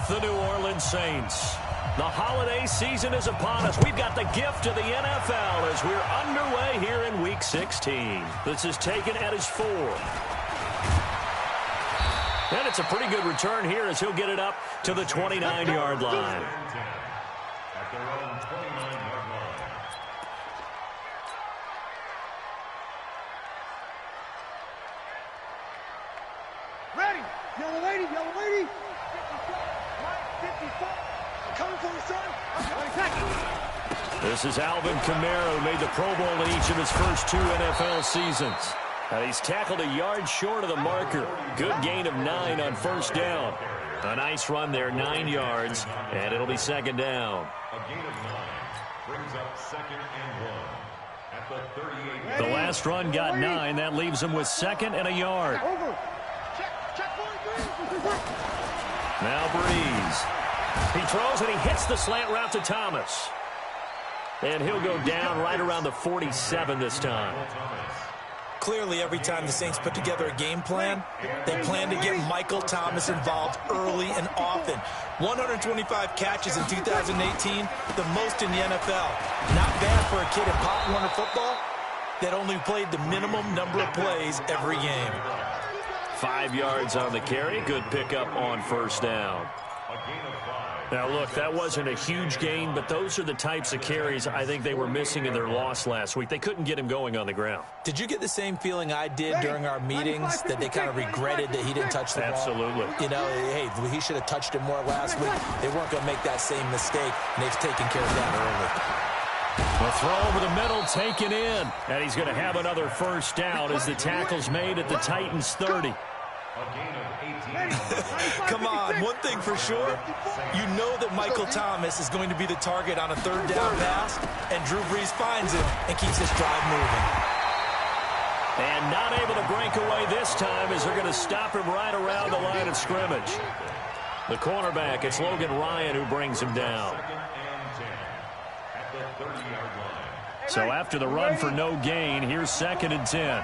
the New Orleans Saints. The holiday season is upon us. We've got the gift of the NFL as we're underway here in Week 16. This is taken at his 4. And it's a pretty good return here as he'll get it up to the 29-yard line. At their own 29-yard line. Ready. Yellow lady, yellow lady. 54. Coming for you, son. This is Alvin Kamara, who made the Pro Bowl in each of his first 2 NFL seasons. He's tackled a yard short of the marker. Good gain of 9 on first down. A nice run there, 9 yards, and it'll be second down. A gain of 9 brings up 2nd and 1 at the 38. The last run got 9. That leaves him with 2nd and a yard. Over. Check 43. Now Breeze. He throws and he hits the slant route to Thomas. And he'll go down right around the 47 this time. Clearly, every time the Saints put together a game plan, they plan to get Michael Thomas involved early and often. 125 catches in 2018, the most in the NFL. Not bad for a kid in Pop Warner football that only played the minimum number of plays every game. 5 yards on the carry. Good pickup on first down. Now, look, that wasn't a huge gain, but those are the types of carries I think they were missing in their loss last week. They couldn't get him going on the ground. Did you get the same feeling I did during our meetings, that they kind of regretted that he didn't touch the ball? Absolutely. You know, hey, he should have touched it more last week. They weren't going to make that same mistake, and they've taken care of that early. A throw over the middle taken in, and he's going to have another first down as the tackle's made at the Titans' 30. Come on, one thing for sure, you know that Michael Thomas is going to be the target on a third down pass, and Drew Brees finds him and keeps his drive moving. And not able to break away this time as they're going to stop him right around the line of scrimmage. The cornerback, it's Logan Ryan who brings him down. So after the run for no gain, here's 2nd and 10.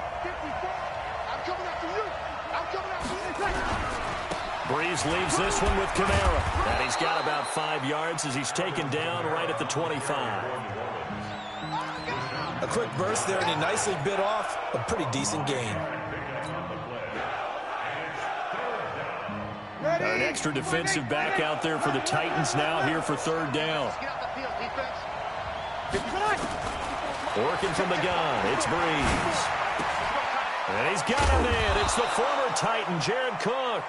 Breeze leaves this one with Kamara. And he's got about 5 yards as he's taken down right at the 25. A quick burst there, and he nicely bit off a pretty decent gain. An extra defensive back out there for the Titans now here for third down. Working from the gun, it's Breeze. And he's got him in. It's the former Titan, Jared Cook.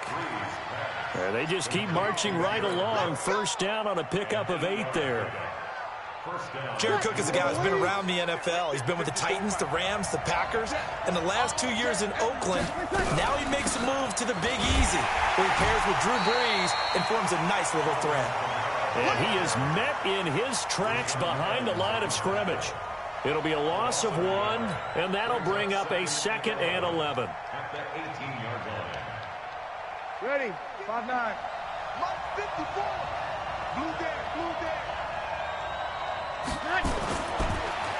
And they just keep marching right along. First down on a pickup of 8 there. Jared Cook is a guy who's been around the NFL. He's been with the Titans, the Rams, the Packers, and the last 2 years in Oakland. Now he makes a move to the Big Easy, where he pairs with Drew Brees and forms a nice little threat. And he is met in his tracks behind the line of scrimmage. It'll be a loss of 1, and that'll bring up a 2nd and 11. At the 18-yard line. Ready. 5-9. Mark 54. Blue there.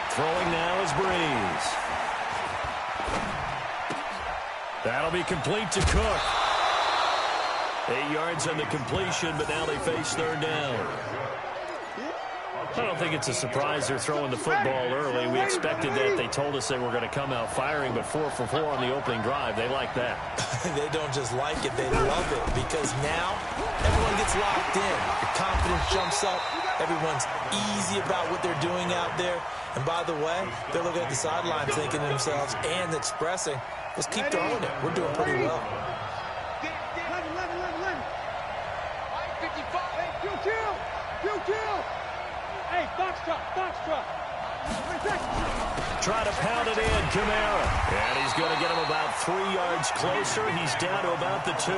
Throwing now is Breeze. That'll be complete to Cook. 8 yards on the completion, but now they face third down. I don't think it's a surprise they're throwing the football early. We expected that. They told us they were going to come out firing, but 4 for 4 on the opening drive. They like that. They don't just like it, they love it, because now everyone gets locked in. The confidence jumps up. Everyone's easy about what they're doing out there. And by the way, they're looking at the sideline thinking to themselves and expressing, let's keep throwing it. We're doing pretty well. Hey, box truck. Try to pound it in, Kamara. And he's going to get him about 3 yards closer. He's down to about the 2.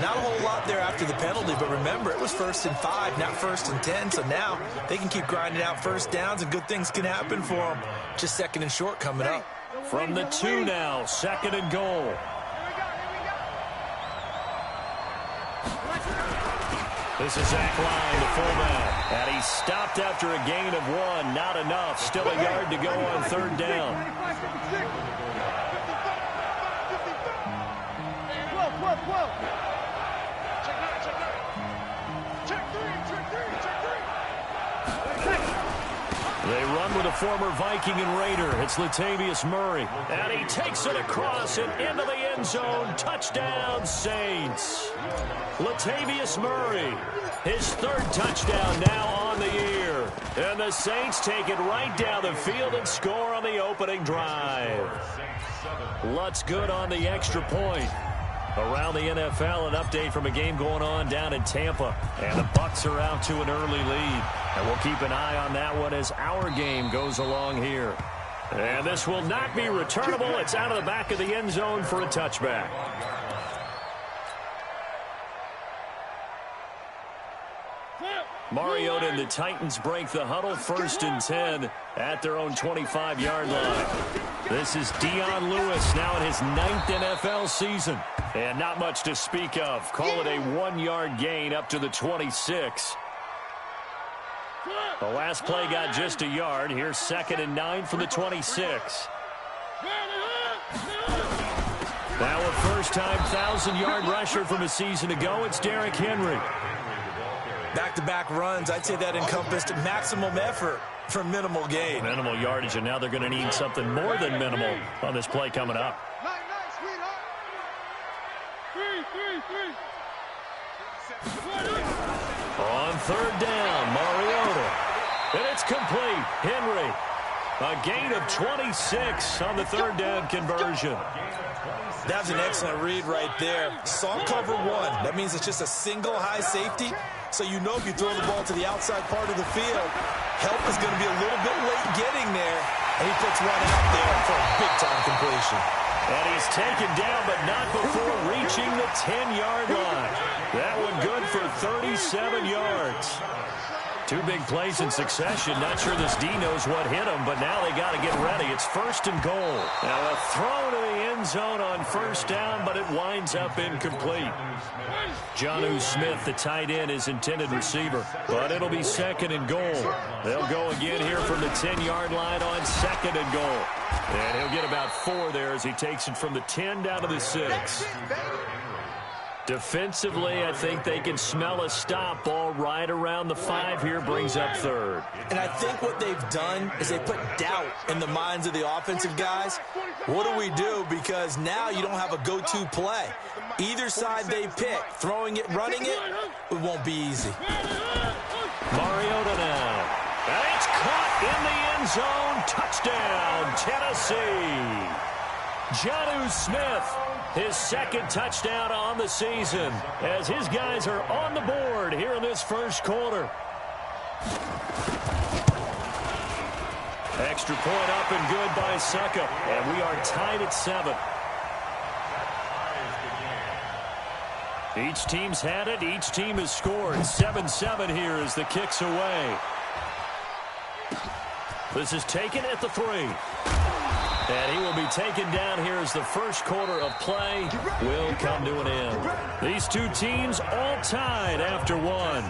Not a whole lot there after the penalty, but remember, it was 1st and 5, not 1st and 10. So now they can keep grinding out first downs, and good things can happen for them. Just 2nd and short coming up. From the 2 now, 2nd and goal. This is Zach Line, the fullback. And he's stopped after a gain of 1. Not enough. Still a yard to go on third down. They run with a former Viking and Raider. It's Latavius Murray. And he takes it across and into the end zone. Touchdown, Saints. Latavius Murray, his third touchdown now on the year. And the Saints take it right down the field and score on the opening drive. Lutz good on the extra point. Around the NFL, an update from a game going on down in Tampa. And the Bucs are out to an early lead. And we'll keep an eye on that one as our game goes along here. And this will not be returnable. It's out of the back of the end zone for a touchback. Mariota and the Titans break the huddle, 1st and 10 at their own 25-yard line. This is Dion Lewis now in his 9th NFL season. And not much to speak of. Call it a 1-yard gain up to the 26. The last play got just a yard. Here's 2nd and 9 from the 26. Now a first-time 1,000-yard rusher from a season ago. It's Derrick Henry. Back-to-back runs, I'd say that encompassed maximum effort for minimal gain. Minimal yardage, and now they're going to need something more than minimal on this play coming up. On 3rd down, Mariota. And it's complete. Henry, a gain of 26 on the 3rd down conversion. That's an excellent read right there. Saw cover 1. That means it's just a single high safety. So you know if you throw the ball to the outside part of the field, help is going to be a little bit late getting there. And he puts one out there for a big-time completion. And he's taken down, but not before reaching the 10-yard line. That one good for 37 yards. 2 big plays in succession. Not sure this D knows what hit him, but now they got to get ready. It's 1st and goal. Now a throw to the end zone on 1st down, but it winds up incomplete. Jonnu Smith, the tight end, is intended receiver, but it'll be 2nd and goal. They'll go again here from the 10-yard line on 2nd and goal. And he'll get about 4 there as he takes it from the 10 down to the 6. Defensively, I think they can smell a stop. Ball right around the 5 here, brings up 3rd. And I think what they've done is they put doubt in the minds of the offensive guys. What do we do? Because now you don't have a go-to play. Either side they pick, throwing it, running it, it won't be easy. Mariota now. And it's caught in the end zone. Touchdown, Tennessee. Jonnu Smith, his 2nd touchdown on the season, as his guys are on the board here in this 1st quarter. Extra point up and good by Succop, and we are tied at 7. Each team's had it. Each team has scored. 7-7 here as the kick's away. This is taken at the 3. And he will be taken down here as the 1st quarter of play will come to an end. These 2 teams all tied after 1.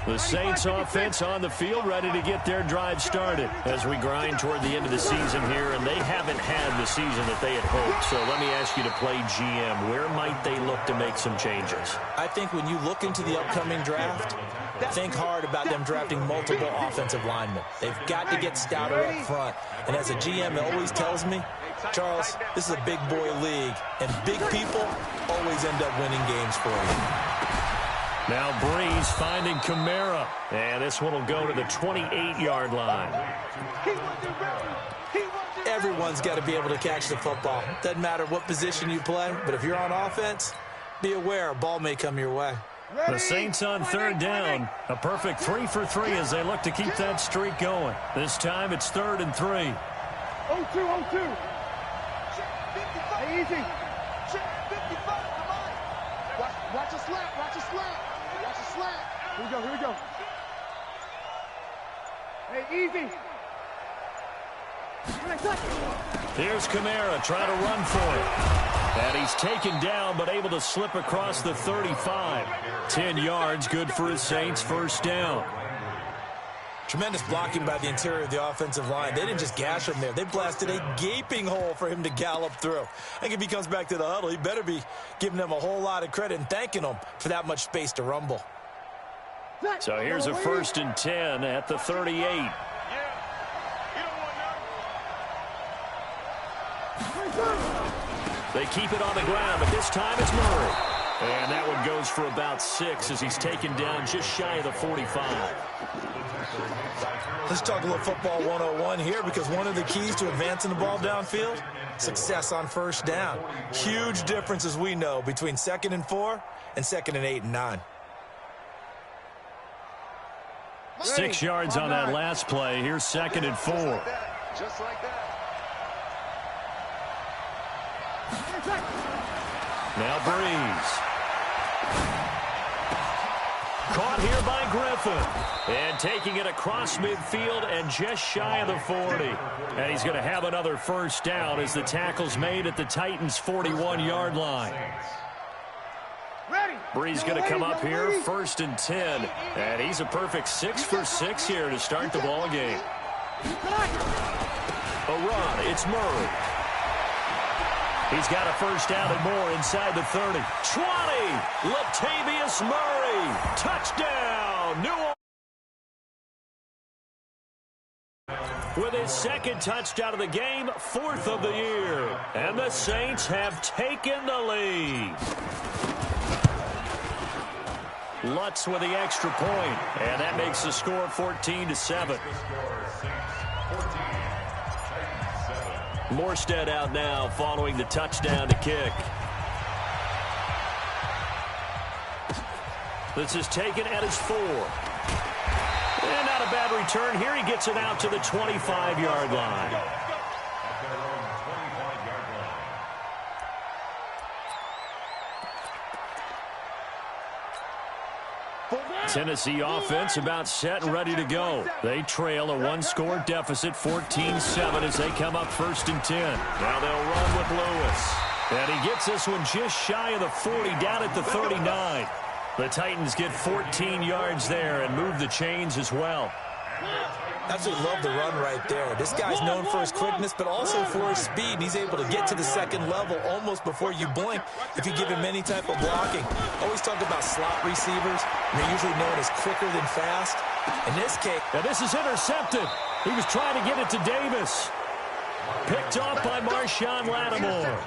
The Saints offense on the field, ready to get their drive started as we grind toward the end of the season here, and they haven't had the season that they had hoped. So let me ask you to play GM. Where might they look to make some changes? I think when you look into the upcoming draft, think hard about them drafting multiple offensive linemen. They've got to get stouter up front. And as a GM, it always tells me, Charles, this is a big boy league, and big people always end up winning games for you. Now Breeze finding Kamara. And this one will go to the 28-yard line. Everyone's got to be able to catch the football. Doesn't matter what position you play, but if you're on offense, be aware a ball may come your way. The Saints on 3rd down. A perfect 3 for 3 as they look to keep that streak going. This time it's 3rd and 3. 0-2, 0-2. Hey, easy. Watch a slap, watch a slap. Watch a slap. Here we go, here we go. Hey, easy. Here's Kamara trying to run for it. And he's taken down but able to slip across the 35. 10 yards, good for his Saints, 1st down. Tremendous blocking by the interior of the offensive line. They didn't just gash him there. They blasted a gaping hole for him to gallop through. I think if he comes back to the huddle, he better be giving them a whole lot of credit and thanking them for that much space to rumble. So here's a 1st and 10 at the 38. They keep it on the ground, but this time it's Murray. And that one goes for about 6 as he's taken down just shy of the 45. Let's talk a little football 101 here, because one of the keys to advancing the ball downfield, success on first down. Huge difference, as we know, between 2nd and 4 and 2nd and 8 and 9. 6 yards on that last play. Here's 2nd and 4. Just like that. Now Breeze. Caught here by Griffin. And taking it across midfield and just shy of the 40. And he's going to have another first down as the tackle's made at the Titans' 41-yard line. Breeze going to come up here, 1st and 10. And he's a perfect 6 for 6 here to start the ball game. A run, it's Murray. He's got a first down and more inside the 30. 20, Latavius Murray, touchdown, New Orleans. With his 2nd touchdown of the game, 4th of the year. And the Saints have taken the lead. Lutz with the extra point, and that makes the score 14-7. Morstead out now following the touchdown to kick. This is taken at his 4. And not a bad return here. He gets it out to the 25-yard line. Tennessee offense about set and ready to go. They trail a 1-score deficit, 14-7, as they come up 1st and 10. Now they'll run with Lewis. And he gets this one just shy of the 40, down at the 39. The Titans get 14 yards there and move the chains as well. Absolutely love the run right there. This guy's known for his quickness, but also for his speed. He's able to get to the 2nd level almost before you blink if you give him any type of blocking. Always talk about slot receivers, and they're usually known as quicker than fast. In this case... Now this is intercepted. He was trying to get it to Davis. Picked off by Marshawn Lattimore.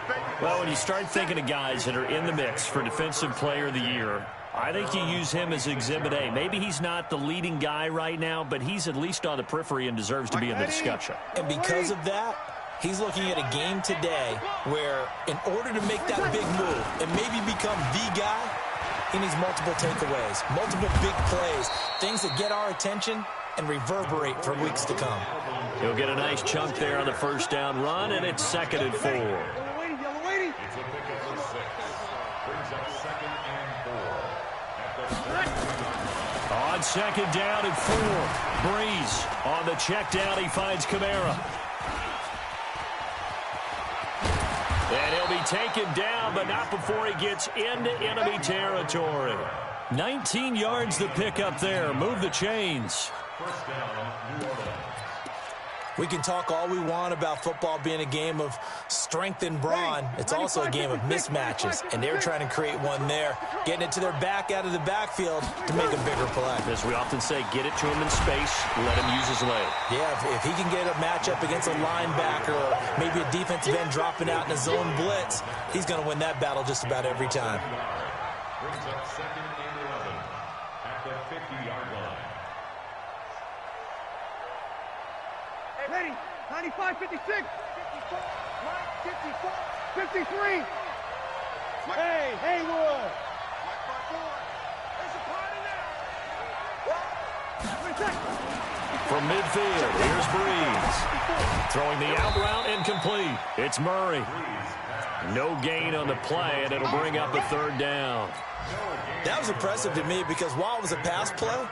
Well, when you start thinking of guys that are in the mix for Defensive Player of the Year, I think you use him as Exhibit A. Maybe he's not the leading guy right now, but he's at least on the periphery and deserves to be in the discussion. And because of that, he's looking at a game today where in order to make that big move and maybe become the guy, he needs multiple takeaways, multiple big plays, things that get our attention and reverberate for weeks to come. He'll get a nice chunk there on the first down run, and it's 2nd and 4. It's a pickup of 6. Brings up 2nd and 4. On 2nd down and 4. Breeze on the check down. He finds Kamara. And he'll be taken down, but not before he gets into enemy territory. 19 yards the pickup there. Move the chains. First down, New Orleans. We can talk all we want about football being a game of strength and brawn. It's also a game of mismatches, and they're trying to create one there, getting it to their back out of the backfield to make a bigger play. As we often say, get it to him in space, let him use his leg. Yeah, if he can get a matchup against a linebacker or maybe a defensive end dropping out in a zone blitz, he's going to win that battle just about every time. Brings up 2nd and 11 at the 50-yard line. Ready, 95, 56, 54, 54, 53. Hey, Haywood. From midfield, here's Breeze. Throwing the out route incomplete. It's Murray. No gain on the play, and it'll bring up a 3rd down. That was impressive to me because while it was a pass play,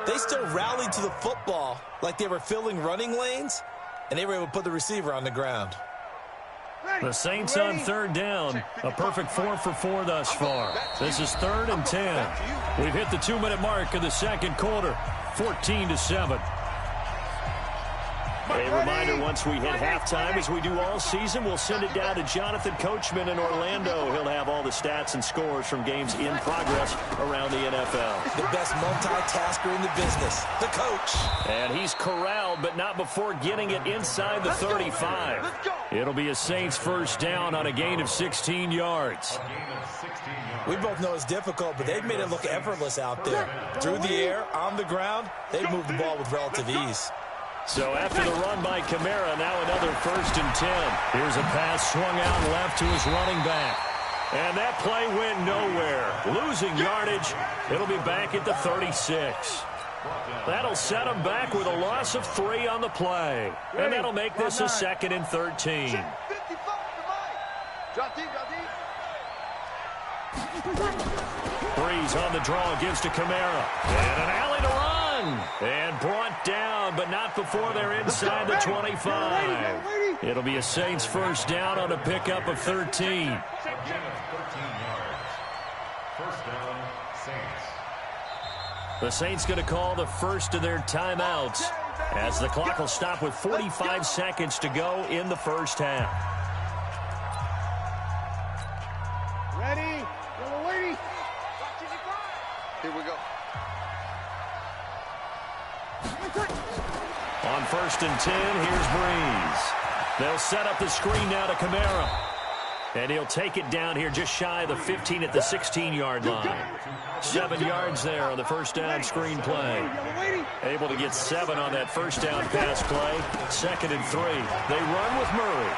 they still rallied to the football like they were filling running lanes, and they were able to put the receiver on the ground. The Saints on 3rd down. A perfect 4 for 4 thus far. This is 3rd and 10. We've hit the 2-minute mark of the 2nd quarter. 14-7. A reminder, once we hit halftime, as we do all season, we'll send it down to Jonathan Coachman in Orlando. He'll have all the stats and scores from games in progress around the NFL. The best multitasker in the business, the coach. And he's corralled, but not before getting it inside the 35. It'll be a Saints first down on a gain of 16 yards. We both know it's difficult, but they've made it look effortless out there. Through the air, on the ground, they've moved the ball with relative ease. So after the run by Kamara, now another 1st and 10. Here's a pass swung out left to his running back. And that play went nowhere. Losing yardage. It'll be back at the 36. That'll set him back with a loss of 3 on the play. And that'll make this a 2nd and 13. Breeze on the draw, gives to Kamara. And an alley to run. And brought down, but not before they're inside the 25. It'll be a Saints first down on a pickup of 13. Again of 13 yards. First down, Saints. The Saints going to call the first of their timeouts as the clock will stop with 45 seconds to go in the first half. Ready? We're waiting. Here we go. On 1st and 10, here's Breeze. They'll set up the screen now to Kamara. And he'll take it down here just shy of the 15 at the 16-yard line. 7 yards there on the first down screen play. Able to get 7 on that first down pass play. 2nd and 3. They run with Murray.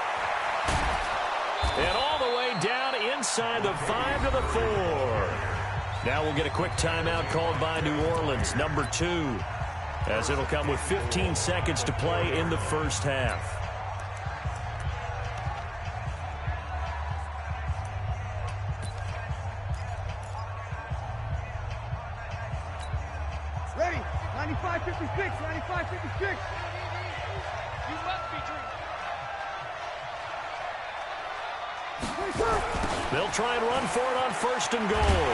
And all the way down inside the 5 to the 4. Now we'll get a quick timeout called by New Orleans, number 2. As it'll come with 15 seconds to play in the first half. Ready? 95-56, 95-56. You must be dreaming. They'll try and run for it on 1st and goal.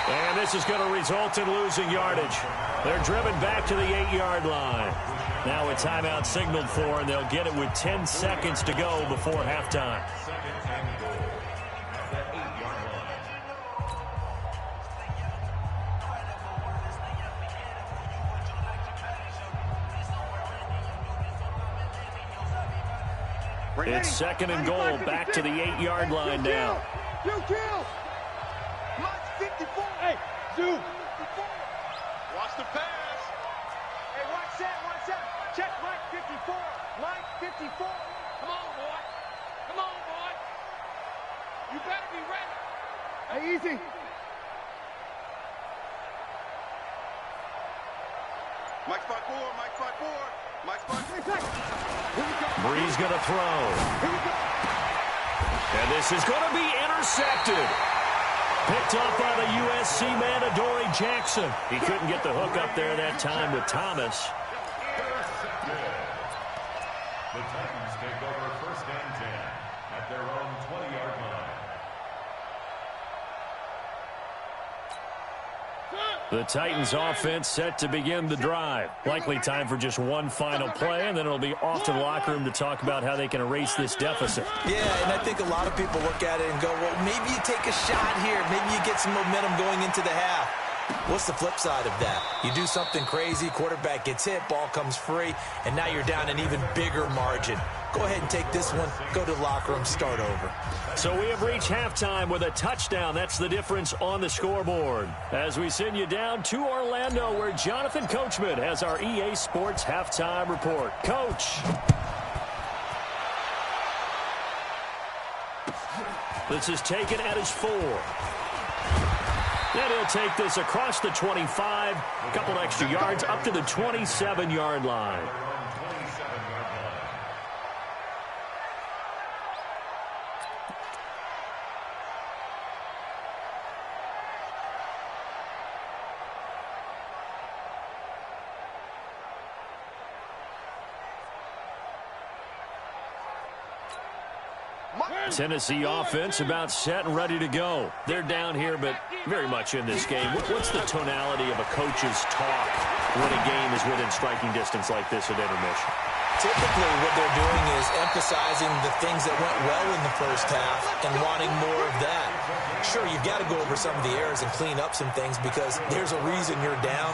And this is going to result in losing yardage. They're driven back to the 8-yard line. Now a timeout signaled for, and they'll get it with 10 seconds to go before halftime. 2nd and goal at the 8-yard Ready? It's 2nd and goal, back to the 8-yard line now. Kill. Mike 54. Hey, Zoo. Watch the pass. Hey, watch that. Check Mike 54. Mike 54. Come on, boy. You better be ready. Hey, easy. Mike spot 4. Breeze going to throw. And this is going to be intercepted. Picked up by the USC man, Adoree Jackson. He couldn't get the hook up there that time with Thomas. The Titans take over 1st and 10 at their own 20-yard line. The Titans offense set to begin the drive. Likely time for just one final play, and then it'll be off to the locker room to talk about how they can erase this deficit. Yeah, and I think a lot of people look at it and go, well, maybe you take a shot here. Maybe you get some momentum going into the half. What's the flip side of that? You do something crazy, quarterback gets hit, ball comes free, and now you're down an even bigger margin. Go ahead and take this one, go to the locker room, start over. So we have reached halftime with a touchdown. That's the difference on the scoreboard. As we send you down to Orlando, where Jonathan Coachman has our EA Sports halftime report. Coach. This is taken at his 4. And he'll take this across the 25, a couple extra yards up to the 27-yard line. Tennessee offense about set and ready to go. They're down here, but very much in this game. What's the tonality of a coach's talk when a game is within striking distance like this at intermission? Typically, what they're doing is emphasizing the things that went well in the first half and wanting more of that. Sure, you've got to go over some of the errors and clean up some things because there's a reason you're down.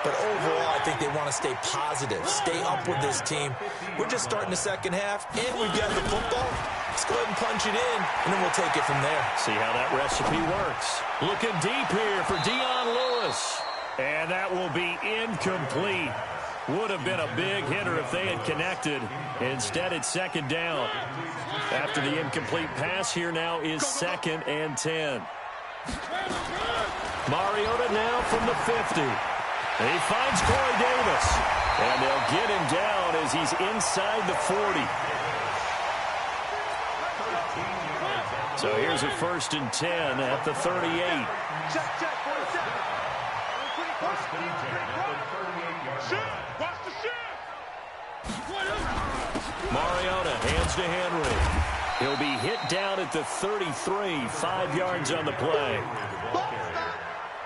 But overall, I think they want to stay positive, stay up with this team. We're just starting the second half, and we've got the football. Let's go ahead and punch it in, and then we'll take it from there. See how that recipe works. Looking deep here for Dion Lewis. And that will be incomplete. Would have been a big hitter if they had connected. Instead, it's second down. After the incomplete pass, here now is 2nd and 10. Mariota now from the 50. He finds Corey Davis. And they'll get him down as he's inside the 40. So here's a 1st and 10 at the 38. Check, check, 47. First and 10 at the 38-yard line. Watch the shift. Mariota hands to Henry. He'll be hit down at the 33, 5 yards on the play.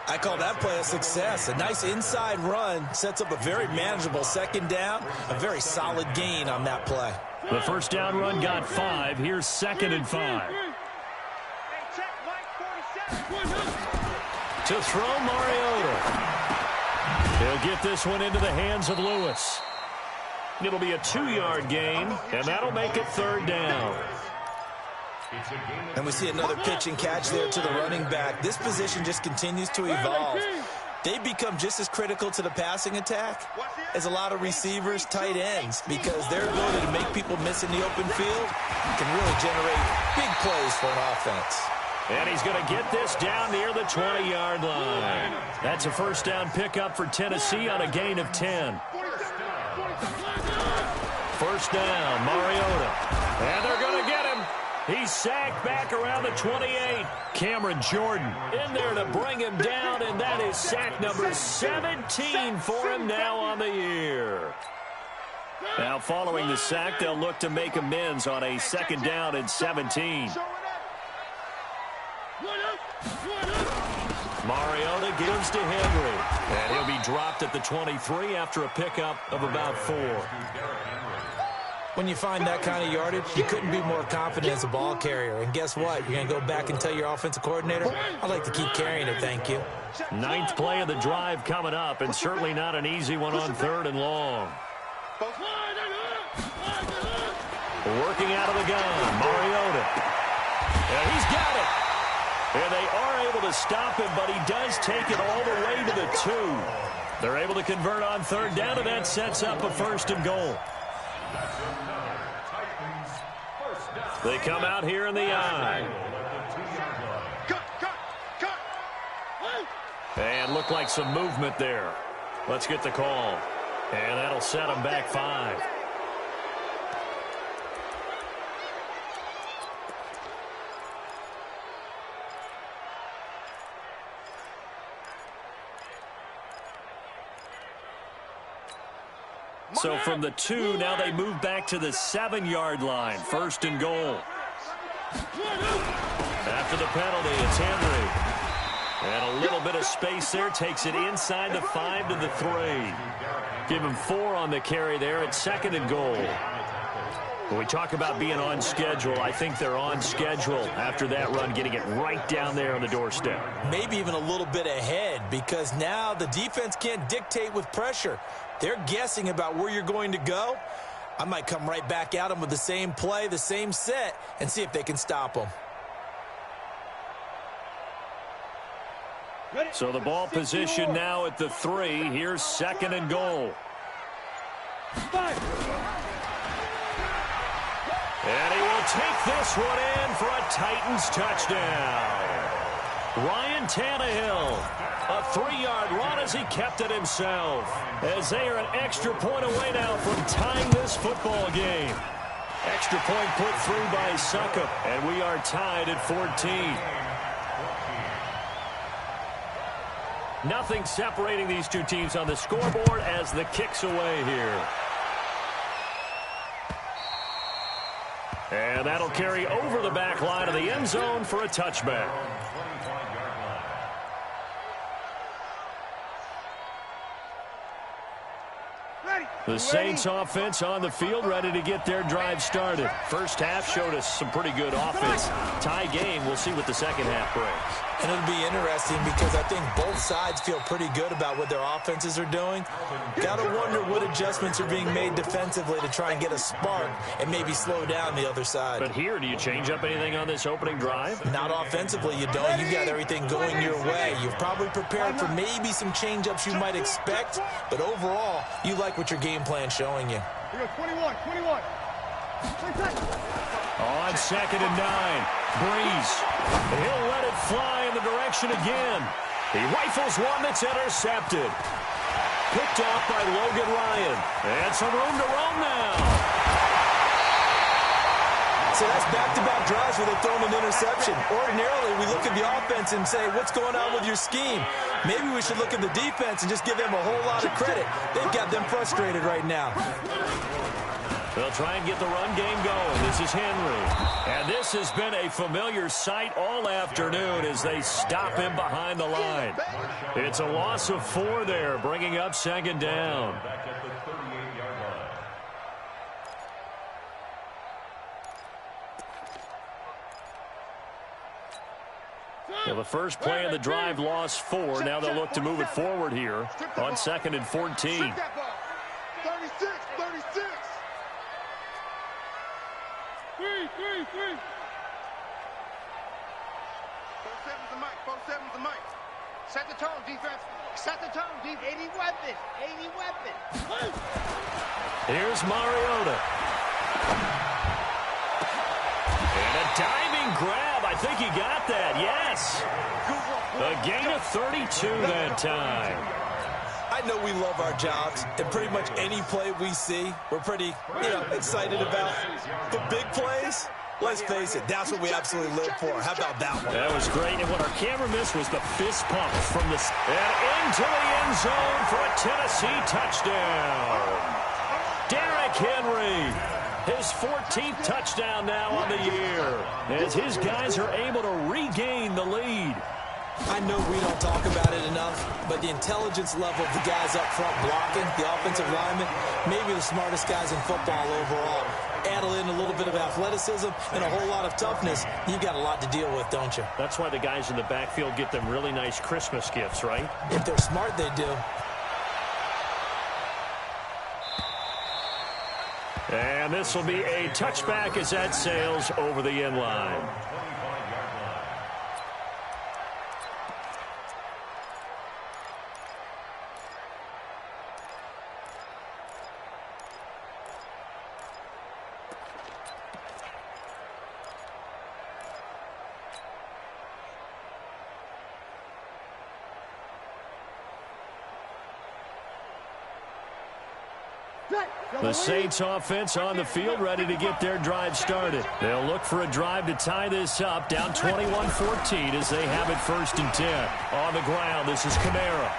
I call that play a success. A nice inside run sets up a very manageable second down, a very solid gain on that play. The first down run got 5. Here's 2nd and 5. Check, Mike 47. To throw Mariota. He'll get this one into the hands of Lewis. It'll be a 2-yard gain, and that'll make it 3rd down. And we see another pitch and catch there to the running back. This position just continues to evolve. They become just as critical to the passing attack as a lot of receivers, tight ends, because their ability to make people miss in the open field can really generate big plays for an offense. And he's going to get this down near the 20-yard line. That's a first down pickup for Tennessee on a gain of 10. First down, Mariota. And they're going to get him. He's sacked back around the 28. Cameron Jordan in there to bring him down, and that is sack number 17 for him now on the year. Now following the sack, they'll look to make amends on a 2nd down and 17. Mariota gives to Henry, and he'll be dropped at the 23 after a pickup of about 4. When you find that kind of yardage, you couldn't be more confident as a ball carrier. And guess what? You're going to go back and tell your offensive coordinator, I'd like to keep carrying it, thank you. 9th play of the drive coming up, and certainly not an easy one on 3rd and long. Working out of the gun, Mariota. And he's got it. And they are able to stop him, but he does take it all the way to the 2. They're able to convert on 3rd down, and that sets up a 1st and goal. They come out here in the I. And look like some movement there. Let's get the call. And that'll set them back 5. So from the 2, now they move back to the 7-yard line. 1st and goal. After the penalty, it's Henry. And a little bit of space there. Takes it inside the 5 to the 3. Give him 4 on the carry there at 2nd and goal. When we talk about being on schedule, I think they're on schedule after that run, getting it right down there on the doorstep. Maybe even a little bit ahead, because now the defense can't dictate with pressure. They're guessing about where you're going to go. I might come right back at them with the same play, the same set, and see if they can stop them. So the ball position now at the 3. Here's 2nd and goal. And he will take this one in for a Titans touchdown. Ryan Tannehill, a 3-yard run as he kept it himself. As they are an extra point away now from tying this football game. Extra point put through by Succop, and we are tied at 14. Nothing separating these two teams on the scoreboard as the kick's away here. And that'll carry over the back line of the end zone for a touchback. The Saints offense on the field, ready to get their drive started. First half showed us some pretty good offense. Tie game. We'll see what the second half brings. And it'll be interesting because I think both sides feel pretty good about what their offenses are doing. Got to wonder what adjustments are being made defensively to try and get a spark and maybe slow down the other side. But here, do you change up anything on this opening drive? Not offensively, you don't. You've got everything going your way. You've probably prepared for maybe some change-ups you might expect, but overall, you like what your game plan's showing you. Here goes 21. On 2nd and 9, Breeze. He'll let it fly in the direction again. He rifles one that's intercepted. Picked off by Logan Ryan. And some room to roam now. So that's back-to-back drives where they've thrown an interception. Ordinarily, we look at the offense and say, what's going on with your scheme? Maybe we should look at the defense and just give them a whole lot of credit. They've got them frustrated right now. They'll try and get the run game going. This is Henry. And this has been a familiar sight all afternoon as they stop him behind the line. It's a loss of 4 there, bringing up 2nd down. Back at the 38-yard line. Well, the first play of the drive lost 4. Now they'll look to move it forward here on 2nd and 14. 36. 3. 4-7's the mic. 4-7's the mic. Set the tone, defense. Set the tone, defense. 80 weapons. Here's Mariota. And a diving grab. I think he got that. Yes. A gain of 32 that time. I know we love our jobs, and pretty much any play we see, we're pretty, excited about. The big plays, let's face it, that's what we absolutely live for. How about that one? That was great, and what our camera missed was the fist pump from the... And into the end zone for a Tennessee touchdown. Derrick Henry, his 14th touchdown now on the year, as his guys are able to regain the lead. I know we don't talk about it enough, but the intelligence level of the guys up front blocking, the offensive linemen, maybe the smartest guys in football overall. Add in a little bit of athleticism and a whole lot of toughness, you've got a lot to deal with, don't you? That's why the guys in the backfield get them really nice Christmas gifts, right? If they're smart, they do. And this will be a touchback as that sails over the end line. The Saints offense on the field, ready to get their drive started. They'll look for a drive to tie this up, down 21-14 as they have it 1st and 10. On the ground, this is Kamara.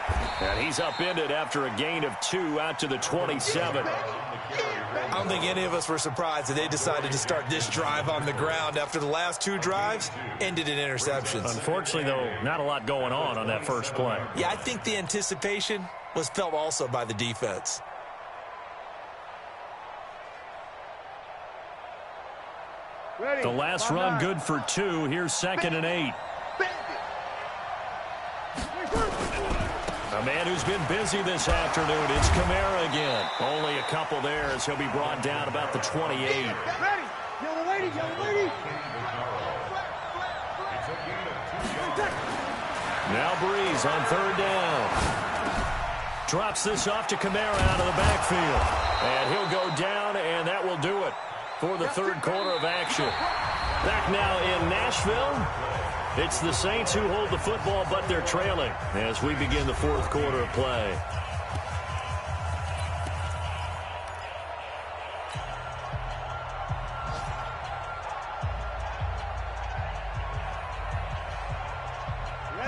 And he's upended after a gain of 2 out to the 27. I don't think any of us were surprised that they decided to start this drive on the ground after the last 2 drives ended in interceptions. Unfortunately, though, not a lot going on that first play. Yeah, I think the anticipation was felt also by the defense. The last run good for 2. Here's 2nd and 8. A man who's been busy this afternoon. It's Kamara again. Only a couple there as he'll be brought down about the 28. Ready. Yellow lady. Now Breeze on 3rd down. Drops this off to Kamara out of the backfield. And he'll go down, and that will do it for the 3rd quarter of action. Back now in Nashville, it's the Saints who hold the football, but they're trailing as we begin the 4th quarter of play.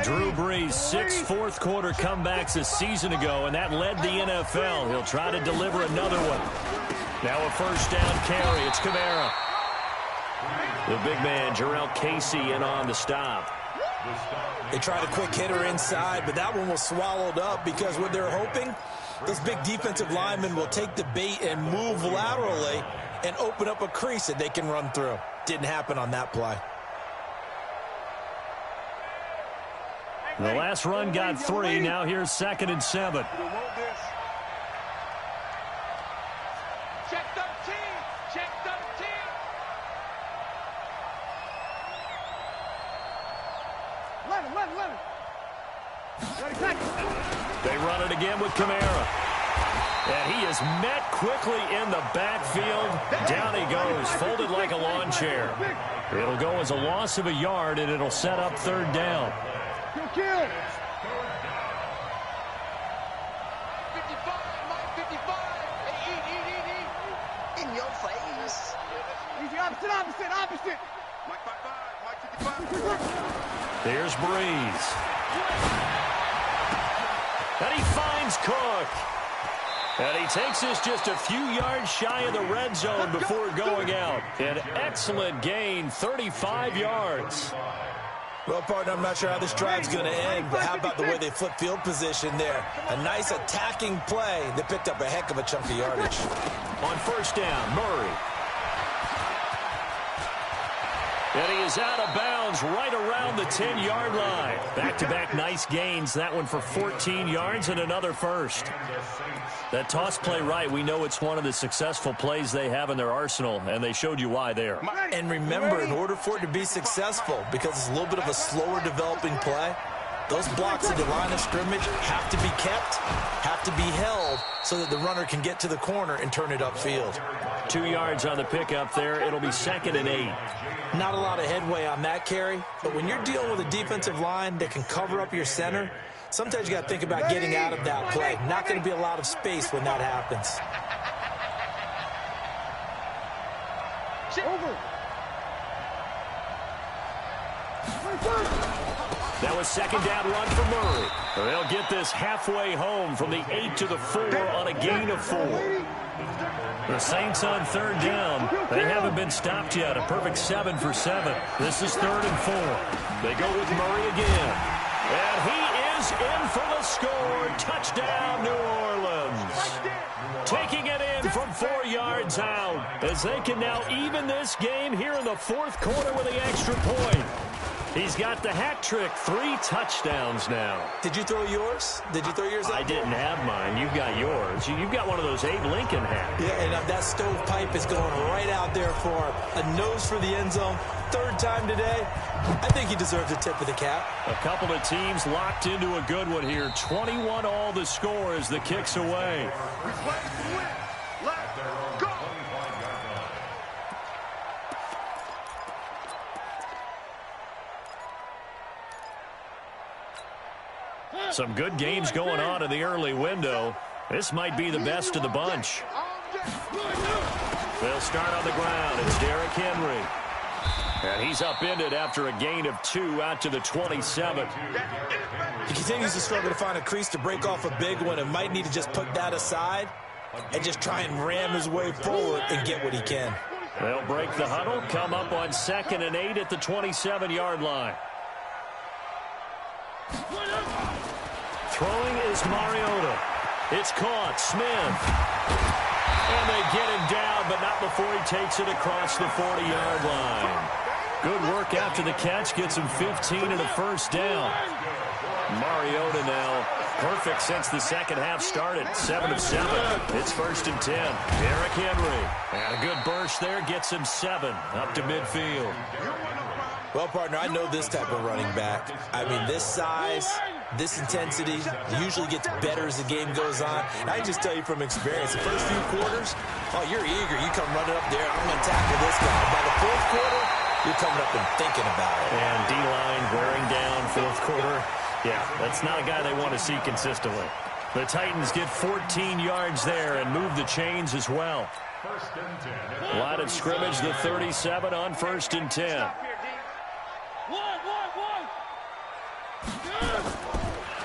Drew Brees, 6 fourth-quarter comebacks a season ago, and that led the NFL. He'll try to deliver another one. Now a 1st down carry. It's Kamara. The big man, Jarrell Casey, in on the stop. They tried a quick hitter inside, but that one was swallowed up because what they're hoping Those big defensive linemen will take the bait and move laterally and open up a crease that they can run through. Didn't happen on that play. The last run got 3. Now here's 2nd and 7. Check 13. Check 13. Let him. They run it again with Kamara. And he is met quickly in the backfield. Down he goes, folded like a lawn chair. It'll go as a loss of a yard, and it'll set up 3rd down. Kill. 55, Mike 55. Hey, eat. In your face. Easy, opposite. Mike 55, Mike 55. There's Breeze. And he finds Cook. And he takes this just a few yards shy of the red zone before going out. An excellent gain, 35 yards. Well, partner, I'm not sure how this drive's going to end, but how about the way they flip field position there? A nice attacking play that picked up a heck of a chunk of yardage. On 1st down, Murray. And he is out of bounds right around the 10-yard line. Back-to-back nice gains. That one for 14 yards and another first. That toss play right, we know it's one of the successful plays they have in their arsenal, and they showed you why there. And remember, in order for it to be successful, because it's a little bit of a slower developing play, those blocks at the line of scrimmage have to be kept, have to be held, so that the runner can get to the corner and turn it upfield. 2 yards on the pickup there. It'll be 2nd and 8. Not a lot of headway on that carry, but when you're dealing with a defensive line that can cover up your center, sometimes you got to think about getting out of that play. Not going to be a lot of space when that happens. Over. That was 2nd down run for Murray. They'll get this halfway home from the 8 to the 4 on a gain of 4. The Saints on 3rd down. They haven't been stopped yet. A perfect 7 for 7. This is 3rd and 4. They go with Murray again. And he is in for the score. Touchdown, New Orleans. Taking it in from 4 yards out as they can now even this game here in the 4th quarter with the extra point. He's got the hat trick, 3 touchdowns now. Did you throw yours? Did you throw yours out? I didn't have mine. You've got yours. You've got one of those Abe Lincoln hats. Yeah, and that stovepipe is going right out there for him. A nose for the end zone. 3rd time today. I think he deserves a tip of the cap. A couple of teams locked into a good one here. 21 all the score as the kick's away. Some good games going on in the early window. This might be the best of the bunch. They'll start on the ground. It's Derrick Henry. And he's upended after a gain of 2 out to the 27. He continues to struggle to find a crease to break off a big one and might need to just put that aside and just try and ram his way forward and get what he can. They'll break the huddle, come up on 2nd and 8 at the 27-yard line. Throwing is Mariota. It's caught. Smith. And they get him down, but not before he takes it across the 40-yard line. Good work after the catch. Gets him 15 and a 1st down. Mariota now perfect since the 2nd half started. 7 of 7. It's 1st and 10. Derrick Henry. And a good burst there. Gets him 7 up to midfield. Well, partner, I know this type of running back. I mean, this size, this intensity usually gets better as the game goes on. And I can just tell you from experience, the first few quarters, oh, you're eager. You come running up there. I'm going to tackle this guy. By the 4th quarter, you're coming up and thinking about it. And D-line wearing down 4th quarter. Yeah, that's not a guy they want to see consistently. The Titans get 14 yards there and move the chains as well. Line of scrimmage, the 37 on 1st and 10.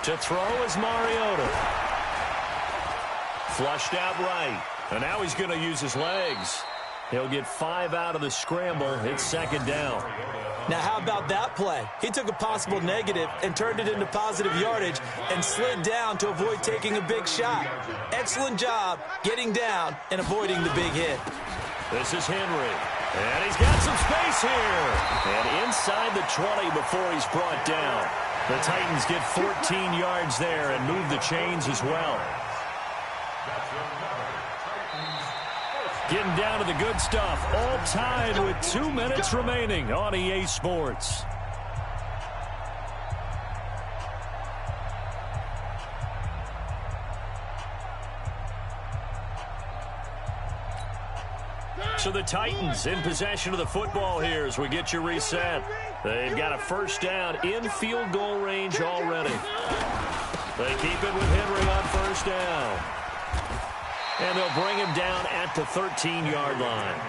To throw is Mariota. Flushed out right. And now he's going to use his legs. He'll get 5 out of the scramble. It's second down. Now, how about that play? He took a possible negative and turned it into positive yardage and slid down to avoid taking a big shot. Excellent job getting down and avoiding the big hit. This is Henry. And he's got some space here. And inside the 20 before he's brought down. The Titans get 14 yards there and move the chains as well. Getting down to the good stuff. All tied with 2 minutes remaining on EA Sports. So the Titans in possession of the football here as we get you reset. They've got a first down in field goal range already. They keep it with Henry on first down. And they'll bring him down at the 13-yard line.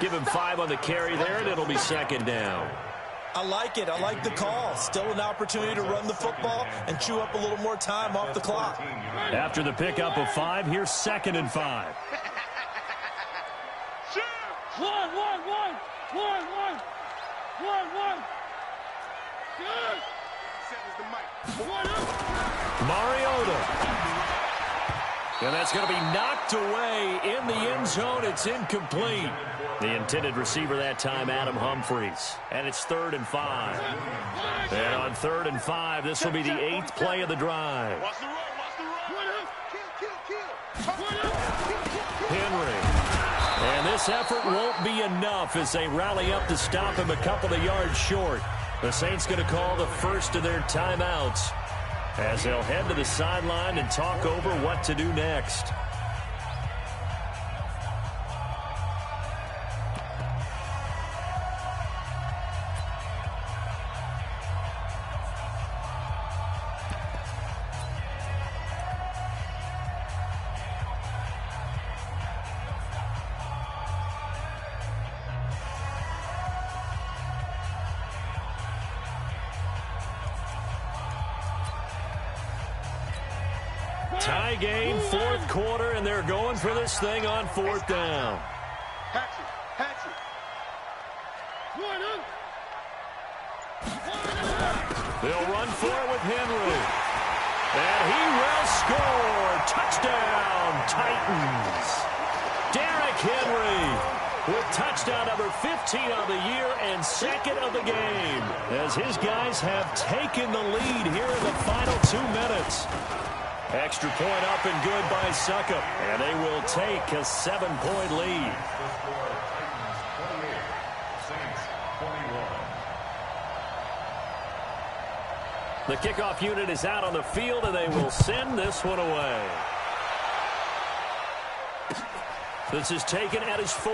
Give him 5 on the carry there, and it'll be second down. I like it. I like the call. Still an opportunity to run the football and chew up a little more time off the clock. After the pickup of 5, here's second and 5. Mariota. And that's going to be knocked away in the end zone. It's incomplete. The intended receiver that time, Adam Humphries. And it's 3rd and 5. And on 3rd and 5, this will be the 8th play of the drive. Henry. And this effort won't be enough as they rally up to stop him a couple of yards short. The Saints going to call the first of their timeouts as they'll head to the sideline and talk over what to do next. Tie game, 4th quarter, and they're going for this thing on 4th down. They'll run for it with Henry. And he will score. Touchdown, Titans. Derrick Henry with touchdown number 15 of the year and 2nd of the game, as his guys have taken the lead here in the final 2 minutes. Extra point up and good by Succop, and they will take a 7-point lead. The kickoff unit is out on the field, and they will send this one away. This is taken at his 4.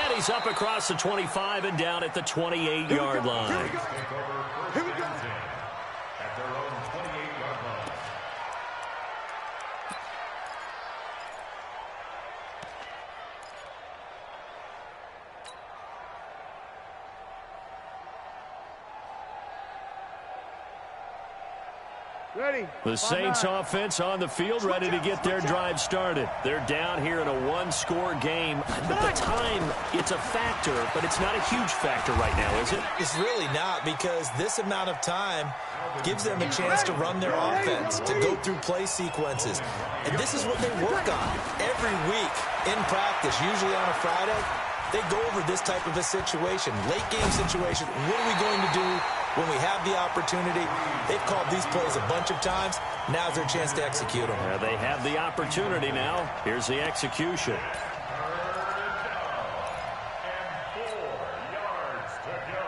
And he's up across the 25 and down at the 28-yard line. Here we go. At their own 28-yard line. Ready. The Saints offense on the field, ready to get their drive started. They're down here in a 1-score game. At the time, it's a factor, but it's not a huge factor right now, is it? It's really not, because this amount of time gives them a chance to run their offense, to go through play sequences. And this is what they work on every week in practice, usually on a Friday. They go over this type of a situation, late game situation. What are we going to do when we have the opportunity? They've called these plays a bunch of times. Now's their chance to execute them. They have the opportunity now. Here's the execution. And 4 yards to go.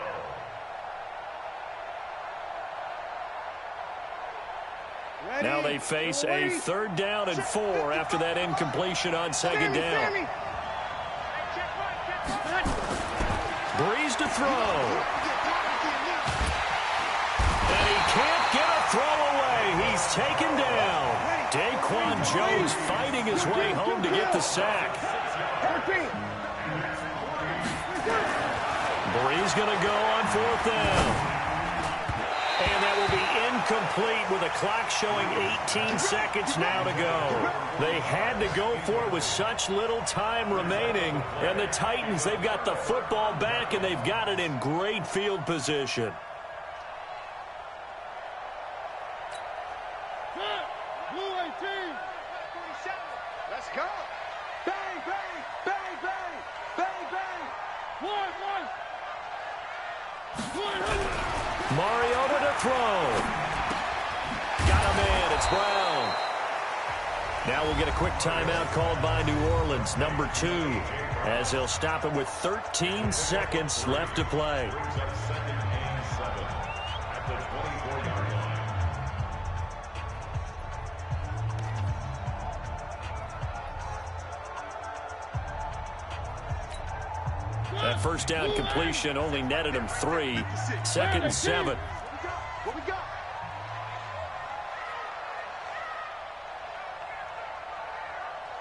Ready. Now they face a 3rd down and 4 after that incompletion on 2nd down. Breeze to throw. And he can't get a throw away. He's taken down. Daquan Jones fighting his way home to get the sack. Breeze going to go on 4th down. And that will be incomplete with a clock showing 18 seconds now to go. They had to go for it with such little time remaining. And the Titans, they've got the football back, and they've got it in great field position. Blue 18. 47. Let's go. Bang, bang, bang, bang, bang, bang. One. Mariota to throw. Got him in. It's Brown. Now we'll get a quick timeout called by New Orleans, number 2, as they'll stop it with 13 seconds left to play. Second and 7 at the 24-yard line. That first down completion only netted him 3. Second and 7. What we got?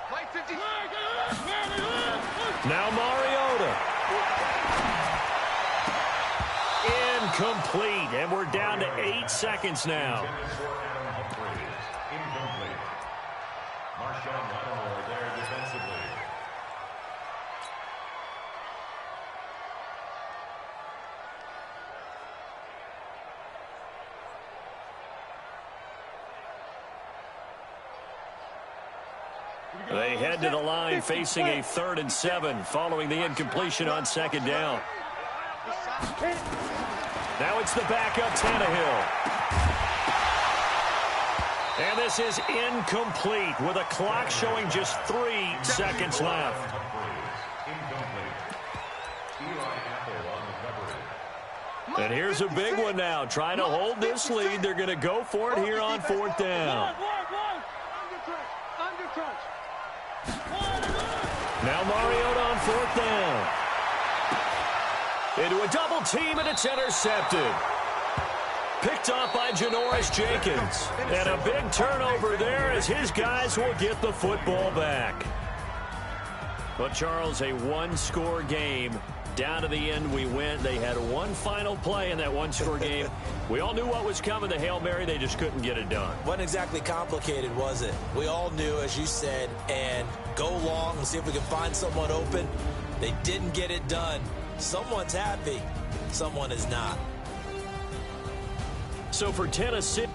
Play 50. Now Mariota. Incomplete, and we're down to 8 seconds now. Incomplete. Marshawn Lattimore there defensively. They head to the line facing a 3rd and 7 following the incompletion on second down. Now it's the backup Tannehill. And this is incomplete with a clock showing just 3 seconds left. And here's a big one now. Trying to hold this lead. They're going to go for it here on 4th down. Now Mariota on 4th down. Into a double team, and it's intercepted. Picked off by Janoris Jenkins. And a big turnover there as his guys will get the football back. But, Charles, a one-score game. Down to the end we went. They had one final play in that one-score game. We all knew what was coming, the Hail Mary. They just couldn't get it done. Wasn't exactly complicated, was it? We all knew, as you said, and go long and see if we can find someone open. They didn't get it done. Someone's happy. Someone is not. So for Tennessee...